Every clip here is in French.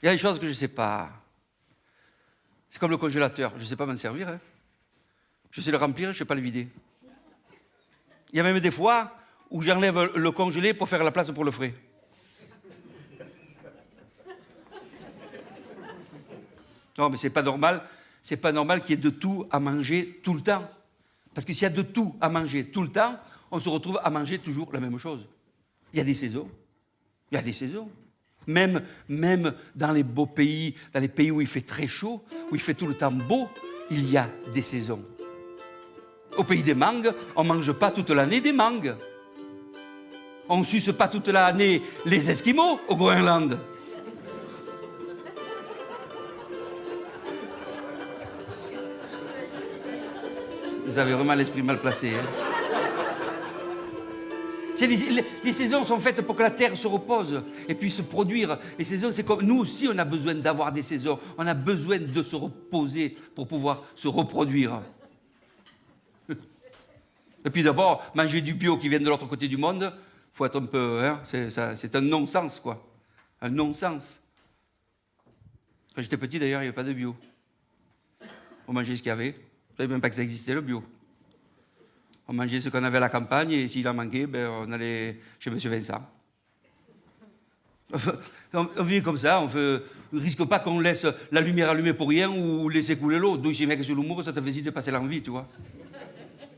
Il y a des choses que je ne sais pas. C'est comme le congélateur. Je ne sais pas m'en servir. Hein. Je sais le remplir, je ne sais pas le vider. Il y a même des fois où j'enlève le congelé pour faire la place pour le frais. Non, mais c'est pas normal. C'est pas normal qu'il y ait de tout à manger tout le temps. Parce que s'il y a de tout à manger tout le temps, on se retrouve à manger toujours la même chose. Il y a des saisons. Il y a des saisons. Même dans les beaux pays, dans les pays où il fait très chaud, où il fait tout le temps beau, il y a des saisons. Au pays des mangues, on ne mange pas toute l'année des mangues. On ne suce pas toute l'année les Esquimaux au Groenland. Vous avez vraiment l'esprit mal placé. Hein. Les saisons sont faites pour que la terre se repose et puisse se produire. Les saisons, c'est comme nous aussi, on a besoin d'avoir des saisons. On a besoin de se reposer pour pouvoir se reproduire. Et puis d'abord, manger du bio qui vient de l'autre côté du monde, il faut être un peu... Hein, c'est un non-sens, quoi. Un non-sens. Quand j'étais petit, d'ailleurs, il n'y avait pas de bio. On mangeait ce qu'il y avait. Je ne savais même pas que ça existait, le bio. On mangeait ce qu'on avait à la campagne, et s'il en manquait, ben, on allait chez M. Vincent. On vit comme ça, on ne risque pas qu'on laisse la lumière allumée pour rien ou laisser couler l'eau. Donc, chez Mec sur l'humour, ça te faisait de passer l'envie, tu vois.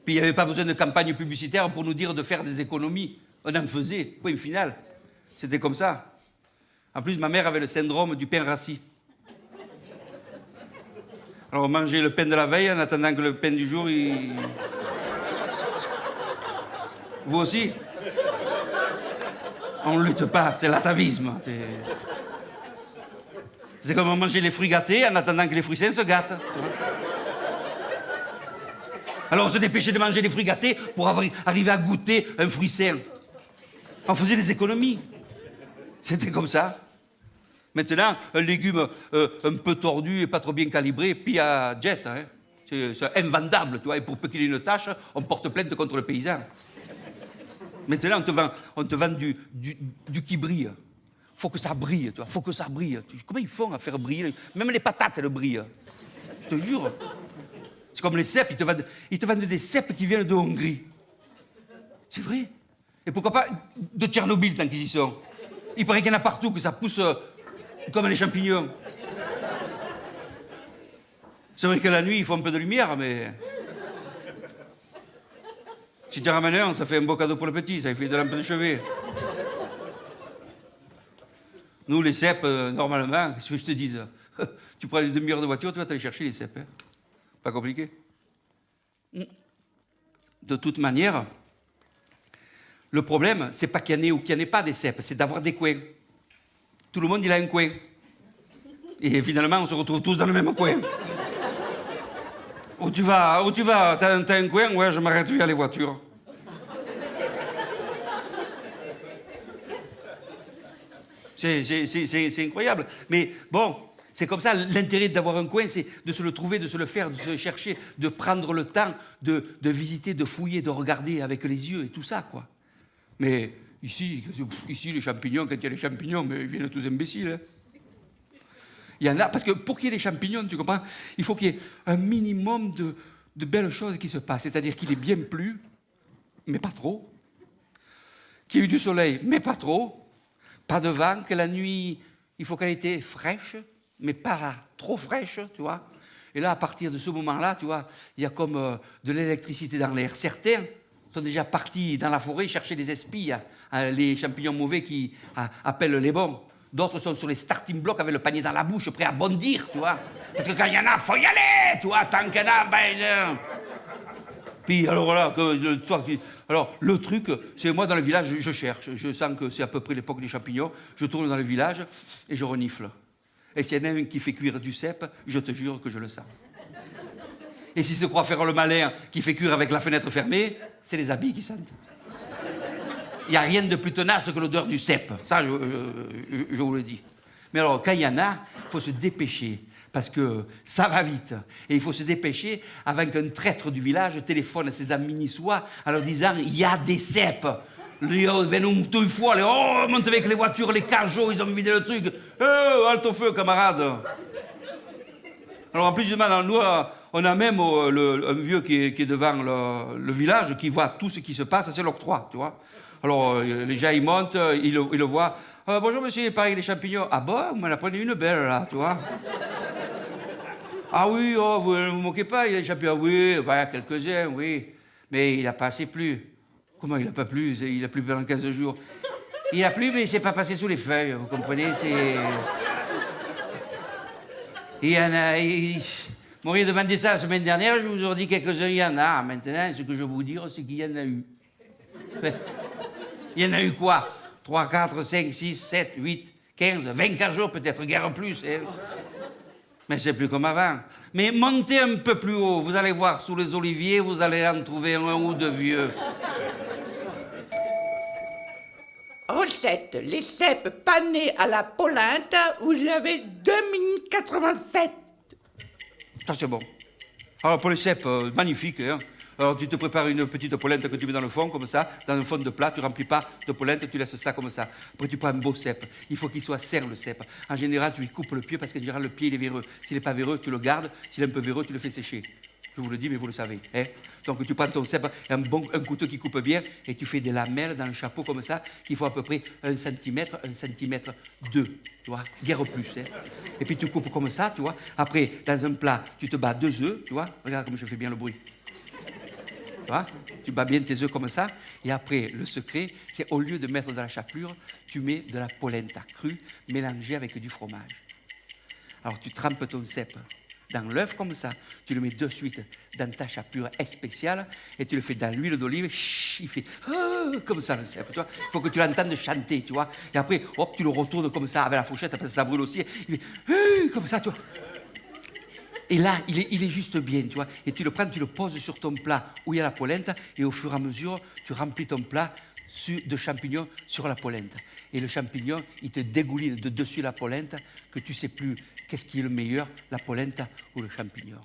Puis, il n'y avait pas besoin de campagne publicitaire pour nous dire de faire des économies. On en faisait, point final. C'était comme ça. En plus, ma mère avait le syndrome du pain rassis. Alors, on mangeait le pain de la veille en attendant que le pain du jour, il... Vous aussi? On ne lutte pas, c'est l'atavisme. C'est comme manger les fruits gâtés en attendant que les fruits sains se gâtent. Alors on se dépêchait de manger les fruits gâtés pour arriver à goûter un fruit sain. On faisait des économies. C'était comme ça. Maintenant, un légume un peu tordu et pas trop bien calibré, puis à jet. Hein. C'est invendable, tu vois. Et pour peu qu'il ait une tâche, on porte plainte contre le paysan. Maintenant, on te vend du qui brille. Faut que ça brille, tu vois. Faut que ça brille. Comment ils font à faire briller? Même les patates, elles brillent. Je te jure. C'est comme les cèpes, ils te vendent des cèpes qui viennent de Hongrie. C'est vrai. Et pourquoi pas de Tchernobyl, tant qu'ils y sont. Il paraît qu'il y en a partout, que ça pousse comme les champignons. C'est vrai que la nuit, il faut un peu de lumière, mais... Si tu ramènes un, ça fait un beau cadeau pour le petit, ça fait de lampe de chevet. Nous, les cèpes, normalement, qu'est-ce que je te dise? Tu prends une demi-heure de voiture, tu vas t'aller chercher les cèpes. Hein. Pas compliqué. De toute manière, le problème, c'est pas qu'il y en ait ou qu'il n'y en ait pas des cèpes, c'est d'avoir des coins. Tout le monde, il a un coin. Et finalement, on se retrouve tous dans le même coin. Où tu vas? T'as un coin? Ouais, je m'arrête, il y a les voitures. C'est incroyable. Mais bon, c'est comme ça. L'intérêt d'avoir un coin, c'est de se le trouver, de se le faire, de se le chercher, de prendre le temps de visiter, de fouiller, de regarder avec les yeux et tout ça, quoi. Mais ici, les champignons, quand il y a les champignons, mais ils viennent tous imbéciles. Hein. Il y en a, parce que pour qu'il y ait des champignons, tu comprends, il faut qu'il y ait un minimum de belles choses qui se passent. C'est-à-dire qu'il ait bien plu, mais pas trop. Qu'il y ait eu du soleil, mais pas trop. Pas de vent, que la nuit, il faut qu'elle ait été fraîche, mais pas trop fraîche, tu vois. Et là, à partir de ce moment-là, tu vois, il y a comme de l'électricité dans l'air. Certains sont déjà partis dans la forêt chercher des espilles, les champignons mauvais qui appellent les bons. D'autres sont sur les starting blocks avec le panier dans la bouche, prêts à bondir, tu vois. Parce que quand il y en a, il faut y aller, tu vois. Tant qu'il y en a, ben... Puis alors voilà, alors le truc, c'est moi dans le village, je cherche. Je sens que c'est à peu près l'époque des champignons. Je tourne dans le village et je renifle. Et s'il y en a un qui fait cuire du cèpe, je te jure que je le sens. Et s'il se croit faire le malin qui fait cuire avec la fenêtre fermée, c'est les habits qui sentent. Il n'y a rien de plus tenace que l'odeur du cèpe. Ça, je vous le dis. Mais alors, quand il y en a, il faut se dépêcher. Parce que ça va vite. Et il faut se dépêcher avant qu'un traître du village téléphone à ses amis niçois en leur disant « Il y a des cèpes !» Ils viennent une fois, on monte avec les voitures, les cajots, ils ont vidé le truc. Halte au feu, camarade. Alors en plus, nous, on a même un vieux qui est devant le village, qui voit tout ce qui se passe, c'est l'octroi, tu vois. Alors les gens, ils montent, ils le voient. Bonjour monsieur, pareil, les champignons. Ah bon, vous m'en apprenez une belle là, tu vois. Ah oui, oh, vous ne vous moquez pas, il a les champignons. Oui, bah, quelques-uns, oui. Mais il n'a pas assez plu. Comment il n'a pas plu? Il a plu pendant 15 jours. Il a plu, mais il ne s'est pas passé sous les feuilles, vous comprenez? Il y en a... M'auriez demandé ça la semaine dernière, je vous aurais dit quelques-uns, il y en a. Maintenant, ce que je veux vous dire, c'est qu'il y en a eu. Il y en a eu quoi? 3, 4, 5, 6, 7, 8, 15, 24 jours peut-être, guère plus. Hein. Mais c'est plus comme avant. Mais montez un peu plus haut, vous allez voir, sous les oliviers, vous allez en trouver un ou deux vieux. Recette, les cèpes panés à la polenta, vous avez 2 minutes 87. Ça, c'est bon. Alors, pour les cèpes, magnifique. Hein. Alors, tu te prépares une petite polenta que tu mets dans le fond, comme ça, dans un fond de plat. Tu ne remplis pas de polenta, tu laisses ça comme ça. Après, tu prends un beau cèpe. Il faut qu'il soit sain, le cèpe. En général, tu lui coupes le pied parce qu'en général, le pied, il est véreux. S'il n'est pas véreux, tu le gardes. S'il est un peu véreux, tu le fais sécher. Je vous le dis, mais vous le savez. Hein. Donc, tu prends ton cèpe, un couteau qui coupe bien, et tu fais des lamelles dans le chapeau comme ça, qu'il faut à peu près 1 cm, 1 cm 2, tu vois, guère plus. Hein. Et puis, tu coupes comme ça, tu vois. Après, dans un plat, tu te bats 2 œufs, tu vois. Regarde comme je fais bien le bruit. Tu vois, tu bats bien tes œufs comme ça. Et après, le secret, c'est au lieu de mettre dans la chapelure, tu mets de la polenta crue mélangée avec du fromage. Alors, tu trempes ton cèpe dans l'œuf comme ça, tu le mets de suite dans ta chapelure spéciale et tu le fais dans l'huile d'olive, il fait comme ça le cèpe, tu vois. Il faut que tu l'entendes chanter, tu vois. Et après, hop, tu le retournes comme ça avec la fourchette, parce que ça brûle aussi. Il fait comme ça, tu vois. Et là, il est juste bien, tu vois. Et tu le prends, tu le poses sur ton plat où il y a la polenta et au fur et à mesure, tu remplis ton plat de champignons sur la polenta. Et le champignon, il te dégouline de dessus la polenta que tu ne sais plus qu'est-ce qui est le meilleur, la polenta ou le champignon.